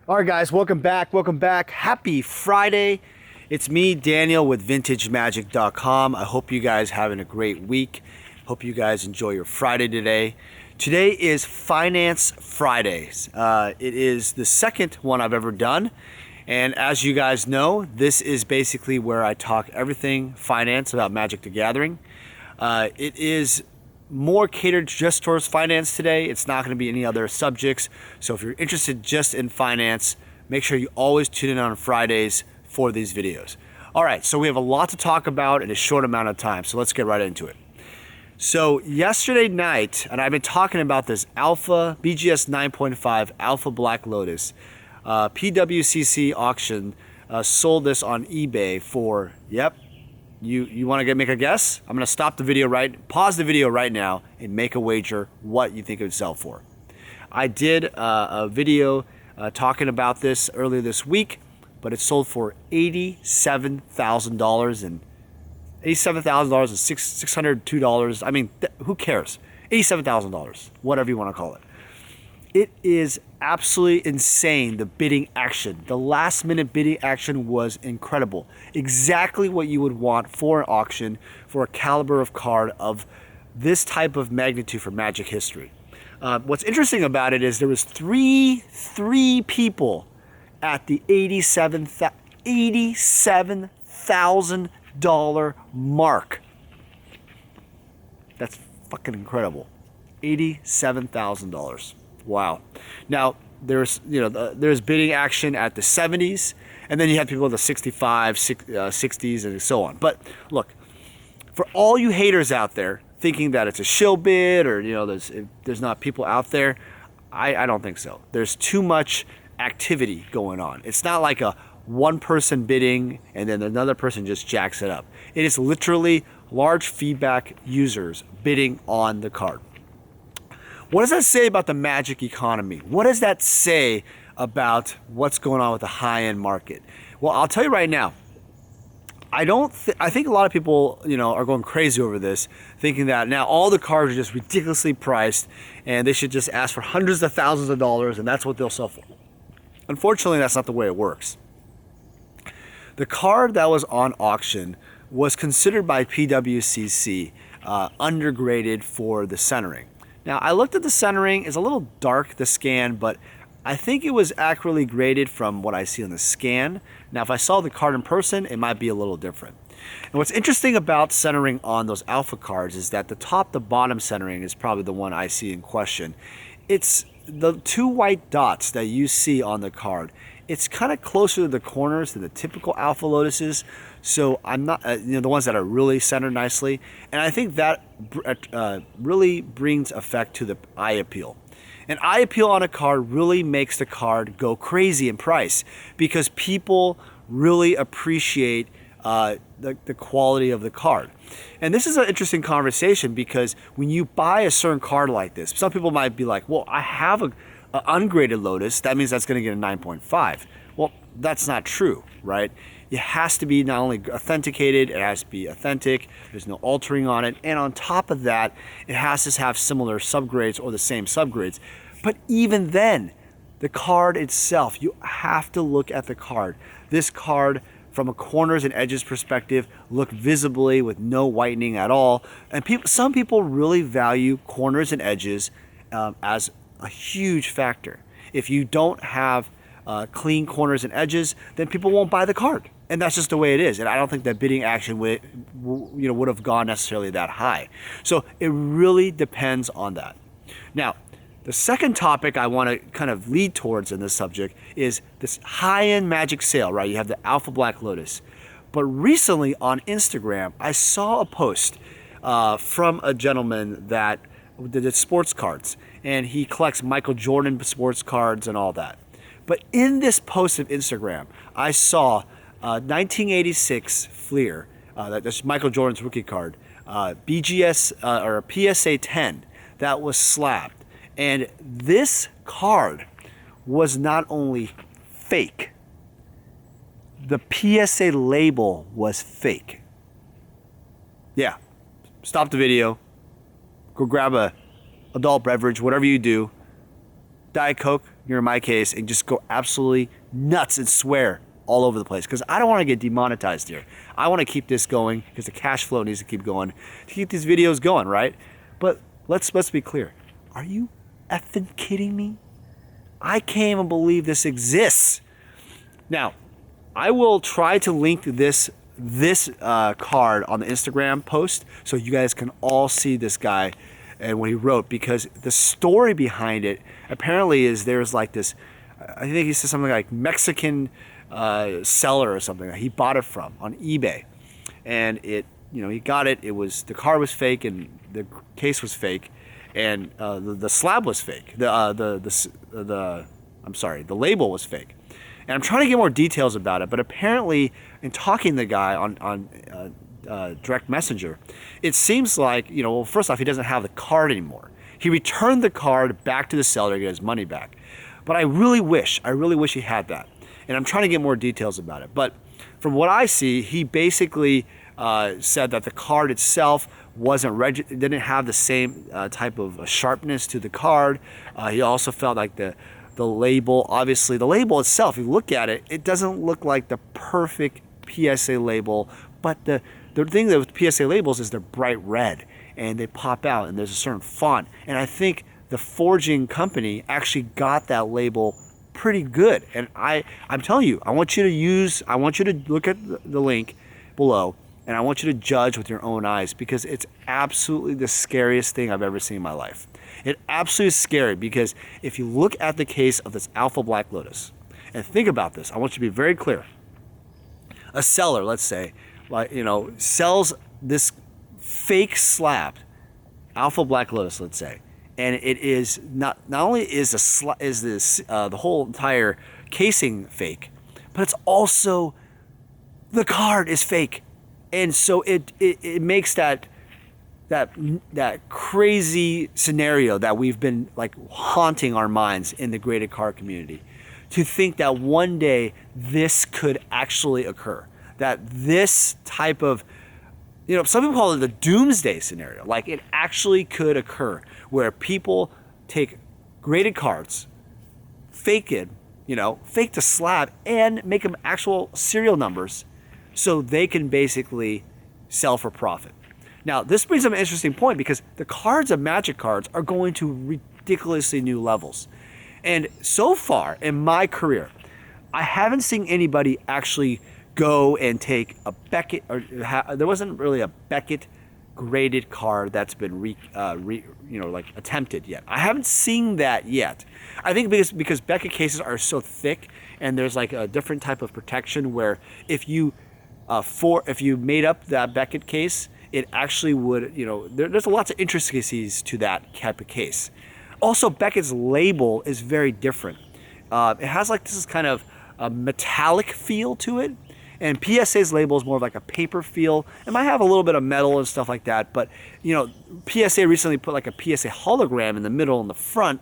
All right, guys, welcome back. Welcome back. Happy Friday. It's me, Daniel, with VintageMagic.com. I hope you guys having a great week. Hope you guys enjoy your Friday today. Today is Finance Fridays. It is the second one I've ever done. And as you guys know, this is basically where I talk everything finance about Magic the Gathering. It is more catered just towards finance today. It's not going to be any other subjects. So if you're interested just in finance, make sure you always tune in on Fridays for these videos. All right, so we have a lot to talk about in a short amount of time. So let's get right into it. So yesterday night, and I've been talking about this BGS 9.5 Alpha Black Lotus, PWCC auction sold this on eBay for, yep, you want to make a guess? I'm going to stop the video pause the video right now and make a wager what you think it would sell for. I did a video talking about this earlier this week, but it sold for $87,000 and $602. I mean, who cares? $87,000, whatever you want to call it. It is absolutely insane, the bidding action. The last minute bidding action was incredible. Exactly what you would want for an auction for a caliber of card of this type of magnitude for Magic history. What's interesting about it is there was three people at the $87,000 mark. That's fucking incredible. $87,000. Wow. Now there's bidding action at the 70s, and then you have people in the 65, 60s, and so on. But look, for all you haters out there thinking that it's a shill bid or there's not people out there, I don't think so. There's too much activity going on. It's not like a one person bidding and then another person just jacks it up. It is literally large feedback users bidding on the card. What does that say about the Magic economy? What does that say about what's going on with the high-end market? Well, I'll tell you right now, I think a lot of people, are going crazy over this, thinking that now all the cards are just ridiculously priced and they should just ask for hundreds of thousands of dollars and that's what they'll sell for. Unfortunately, that's not the way it works. The card that was on auction was considered by PWCC undergraded for the centering. Now, I looked at the centering. It's a little dark, the scan, but I think it was accurately graded from what I see on the scan. Now, if I saw the card in person, it might be a little different. And what's interesting about centering on those alpha cards is that the top to bottom centering is probably the one I see in question. It's the two white dots that you see on the card. It's kind of closer to the corners than the typical Alpha Lotuses, so I'm not, the ones that are really centered nicely, and I think that really brings effect to the eye appeal. And eye appeal on a card really makes the card go crazy in price because people really appreciate the quality of the card. And this is an interesting conversation because when you buy a certain card like this, some people might be like, well, I have an ungraded Lotus, that means that's going to get a 9.5. Well, that's not true, right? It has to be not only authenticated, it has to be authentic, there's no altering on it, and on top of that, it has to have similar subgrades or the same subgrades. But even then, the card itself, you have to look at the card. This card, from a corners and edges perspective, look visibly with no whitening at all. And some people really value corners and edges as a huge factor. If you don't have clean corners and edges, then people won't buy the card, and that's just the way it is. And I don't think that bidding action would have gone necessarily that high. So it really depends on that. Now, the second topic I want to kind of lead towards in this subject is this high-end Magic sale, right? You have the Alpha Black Lotus. But recently on Instagram, I saw a post from a gentleman that did sports cards, and he collects Michael Jordan sports cards and all that. But in this post of Instagram, I saw 1986 Fleer, that's Michael Jordan's rookie card, BGS or PSA 10 that was slabbed. And this card was not only fake, the PSA label was fake. Yeah, stop the video, go grab a adult beverage, whatever you do, Diet Coke, you're in my case, and just go absolutely nuts and swear all over the place, because I don't want to get demonetized here. I want to keep this going because the cash flow needs to keep going to keep these videos going, right? But let's be clear. Are you effing kidding me? I can't even believe this exists. Now, I will try to link this card on the Instagram post so you guys can all see this guy and what he wrote, because the story behind it apparently is there's like this, I think he said something like Mexican seller or something that he bought it from on eBay, and it, he got it. It was, the card was fake and the case was fake, and the slab was fake. I'm sorry, the label was fake. And I'm trying to get more details about it, but apparently, in talking to the guy on direct messenger, it seems like, well, first off, he doesn't have the card anymore. He returned the card back to the seller to get his money back. But I really wish he had that. And I'm trying to get more details about it. But from what I see, he basically said that the card itself didn't have the same type of sharpness to the card. He also felt like the label, obviously the label itself, if you look at it, it doesn't look like the perfect PSA label, but the thing that with PSA labels is they're bright red and they pop out and there's a certain font. And I think the forging company actually got that label pretty good. And I'm telling you, I want you to look at the link below, and I want you to judge with your own eyes, because it's absolutely the scariest thing I've ever seen in my life. It absolutely is scary, because if you look at the case of this Alpha Black Lotus, and think about this, I want you to be very clear. A seller, let's say, sells this fake slab, Alpha Black Lotus, let's say, and it is not only is the whole entire casing fake, but it's also the card is fake, and so it makes that crazy scenario that we've been like haunting our minds in the graded card community, to think that one day this could actually occur, that this type of, some people call it the doomsday scenario, like it actually could occur, where people take graded cards, fake the slab, and make them actual serial numbers so they can basically sell for profit. Now, this brings up an interesting point, because the cards of Magic cards are going to ridiculously new levels. And so far in my career, I haven't seen anybody actually go and take a Beckett, or there wasn't really a Beckett graded card that's been attempted yet. I haven't seen that yet. I think because Beckett cases are so thick, and there's like a different type of protection where if you made up that Beckett case, it actually would, there's lots of intricacies to that type of case. Also, Beckett's label is very different. It has like this kind of a metallic feel to it, and PSA's label is more of like a paper feel. It might have a little bit of metal and stuff like that, but PSA recently put like a PSA hologram in the middle and the front,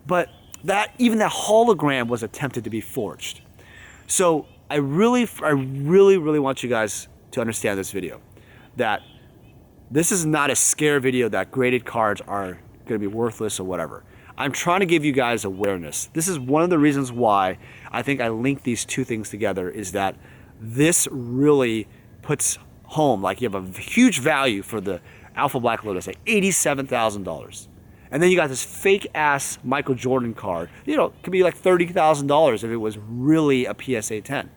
but even that hologram was attempted to be forged. So I really want you guys to understand this video, that this is not a scare video that graded cards are going to be worthless or whatever. I'm trying to give you guys awareness. This is one of the reasons why I think I linked these two things together, is that this really puts home, like, you have a huge value for the Alpha Black Lotus at $87,000. And then you got this fake ass Michael Jordan card. It could be like $30,000 if it was really a PSA 10.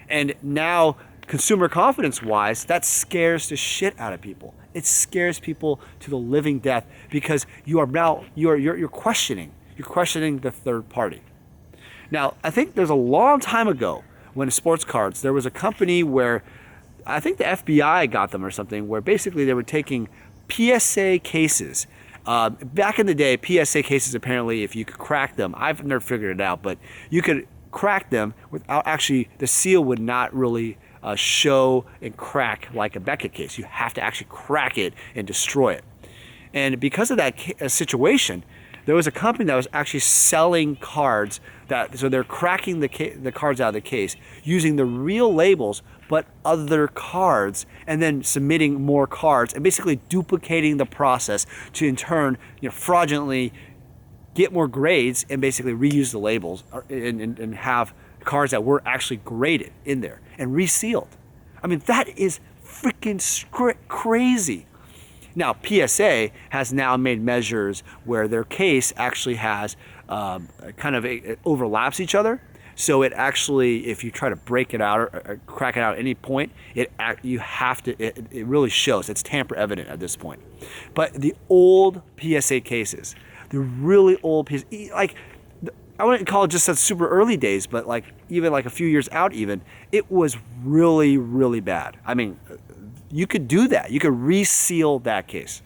And now, consumer confidence wise, that scares the shit out of people. It scares people to the living death, because you're questioning the third party. Now, I think there's a long time ago, when sports cards, there was a company where I think the FBI got them or something, where basically they were taking PSA cases. Back in the day, PSA cases, apparently, if you could crack them, I've never figured it out, but you could crack them without actually, the seal would not really show and crack like a Beckett case. You have to actually crack it and destroy it. And because of that situation, there was a company that was actually selling cards so they're cracking the cards out of the case using the real labels but other cards, and then submitting more cards and basically duplicating the process to in turn fraudulently get more grades and basically reuse the labels and have cars that were actually graded in there and resealed. I mean, that is freaking crazy. Now, PSA has now made measures where their case actually has it overlaps each other. So it actually, if you try to break it out or crack it out at any point, it really shows. It's tamper evident at this point. But the old PSA cases, the really old PSA, like, I wouldn't call it just the super early days, but like even like a few years out even, it was really, really bad. I mean, you could do that. You could reseal that case.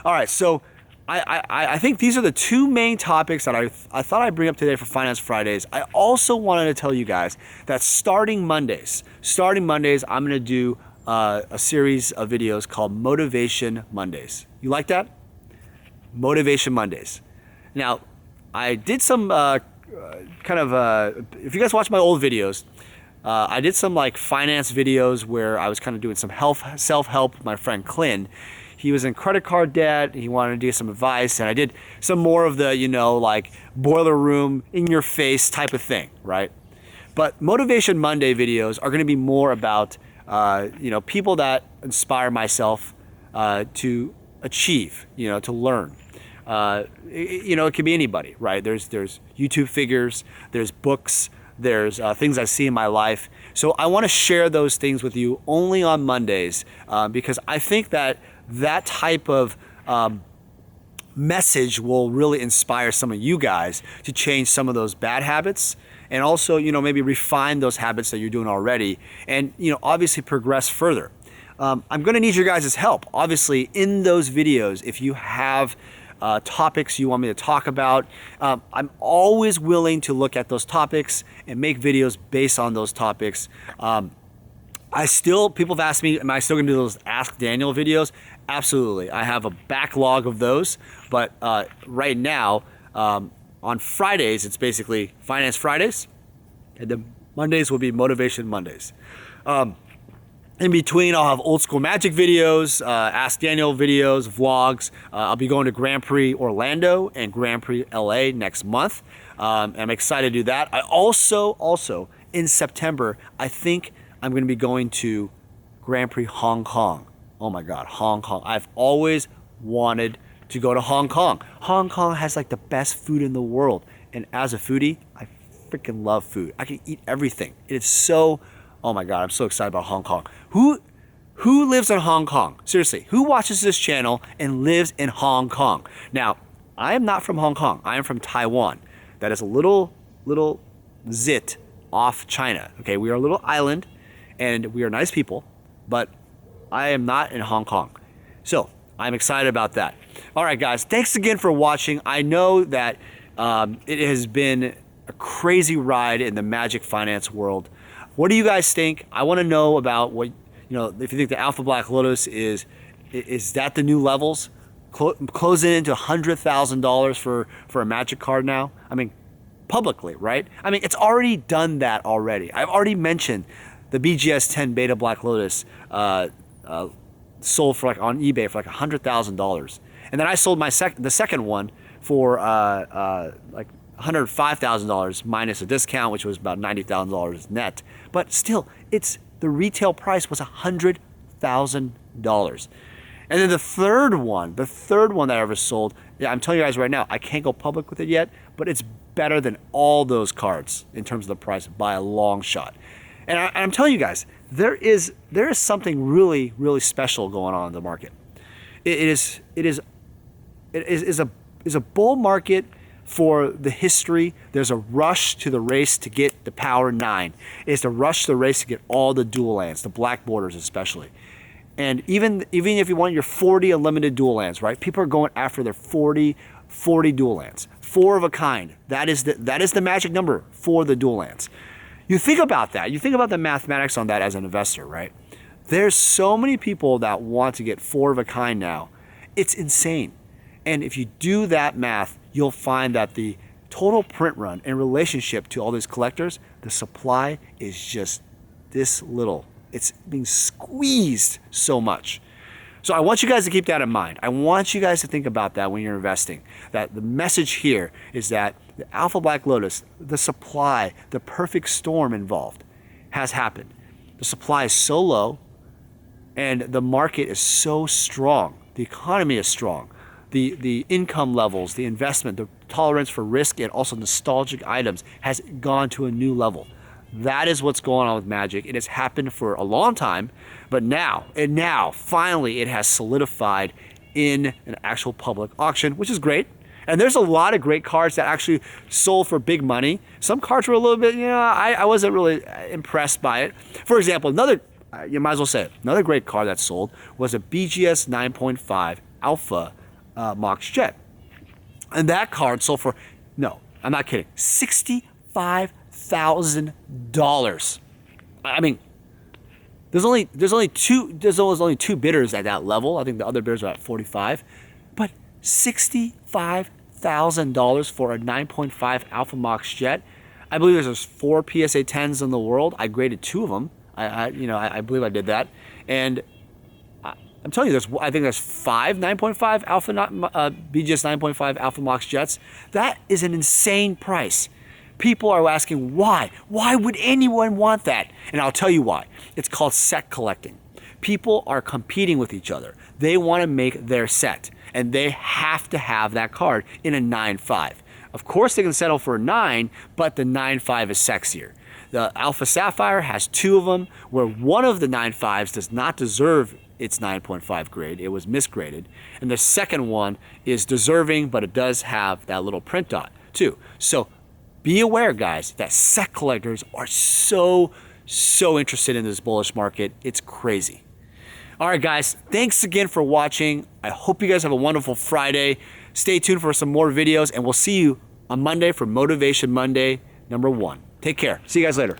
All right, so I think these are the two main topics that I thought I'd bring up today for Finance Fridays. I also wanted to tell you guys that starting Mondays, I'm going to do a series of videos called Motivation Mondays. You like that? Motivation Mondays. Now, I did some if you guys watch my old videos, I did some like finance videos where I was kind of doing some self-help with my friend Clint. He was in credit card debt. He wanted to do some advice, and I did some more of the, like boiler room, in your face type of thing, right? But Motivation Monday videos are going to be more about, people that inspire myself to achieve, to learn. It could be anybody, right? There's YouTube figures, there's books, there's things I see in my life. So I want to share those things with you only on Mondays because I think that type of message will really inspire some of you guys to change some of those bad habits and also, maybe refine those habits that you're doing already and, obviously progress further. I'm going to need your guys' help. Obviously, in those videos, if you have topics you want me to talk about, I'm always willing to look at those topics and make videos based on those topics. People have asked me, am I still going to do those Ask Daniel videos? Absolutely. I have a backlog of those, but right now, on Fridays, it's basically Finance Fridays, and then Mondays will be Motivation Mondays. In between, I'll have old school magic videos, Ask Daniel videos, vlogs. I'll be going to Grand Prix Orlando and Grand Prix LA next month. I'm excited to do that. I also in September, I think I'm going to be going to Grand Prix Hong Kong. Oh my God, Hong Kong. I've always wanted to go to Hong Kong. Hong Kong has like the best food in the world. And as a foodie, I freaking love food. I can eat everything. It's so, oh my God, I'm so excited about Hong Kong. Who lives in Hong Kong? Seriously, who watches this channel and lives in Hong Kong? Now, I am not from Hong Kong. I am from Taiwan. That is a little zit off China. Okay, we are a little island and we are nice people, but I am not in Hong Kong. So I'm excited about that. All right, guys, thanks again for watching. I know that it has been a crazy ride in the magic finance world. What do you guys think? I want to know about what, if you think the Alpha Black Lotus is that the new levels? Closing into $100,000 for a magic card now? I mean, publicly, right? I mean, it's already done that already. I've already mentioned the BGS 10 Beta Black Lotus sold for on eBay for $100,000, and then I sold the second one for $105,000 minus a discount, which was about $90,000 net. But still, the retail price was $100,000. And then the third one that I ever sold, I'm telling you guys right now, I can't go public with it yet, but it's better than all those cards in terms of the price by a long shot. And I'm telling you guys, there is something really, really special going on in the market. It is a bull market for the history. There's a rush to the race to get the Power 9. It's the rush to the race to get all the dual lands, the black borders especially. And even if you want your 40 unlimited dual lands, right? People are going after their 40 dual lands. 4 of a kind. That is the magic number for the dual lands. You think about that. You think about the mathematics on that as an investor, right? There's so many people that want to get 4 of a kind now. It's insane. And if you do that math, you'll find that the total print run in relationship to all these collectors, the supply is just this little. It's being squeezed so much. So I want you guys to keep that in mind. I want you guys to think about that when you're investing. That the message here is that the Alpha Black Lotus, the supply, the perfect storm involved has happened. The supply is so low and the market is so strong. The economy is strong. The income levels, the investment, the tolerance for risk, and also nostalgic items has gone to a new level. That is what's going on with Magic. It has happened for a long time, but now, finally, it has solidified in an actual public auction, which is great. And there's a lot of great cards that actually sold for big money. Some cards were a little bit, I wasn't really impressed by it. For example, you might as well say it, another great card that sold was a BGS 9.5 Alpha Mox Jet. And that card sold for, no, I'm not kidding, $65,000. I mean, there's only two bidders at that level. I think the other bidders are at 45, but $65,000 for a 9.5 Alpha Mox Jet. I believe there's 4 PSA 10s in the world. I graded 2 of them. I believe I did that, and I'm telling you, I think there's 5 9.5 Alpha BGS 9.5 Alpha Mox Jets. That is an insane price. People are asking why. Why would anyone want that? And I'll tell you why. It's called set collecting. People are competing with each other. They want to make their set, and they have to have that card in a 9.5. Of course, they can settle for a 9, but the 9.5 is sexier. The Alpha Sapphire has 2 of them, where one of the 9.5s does not deserve its 9.5 grade. It was misgraded. And the second one is deserving, but it does have that little print dot too. So be aware, guys, that set collectors are so interested in this bullish market. It's crazy. All right, guys, thanks again for watching. I hope you guys have a wonderful Friday. Stay tuned for some more videos, and we'll see you on Monday for Motivation Monday #1. Take care. See you guys later.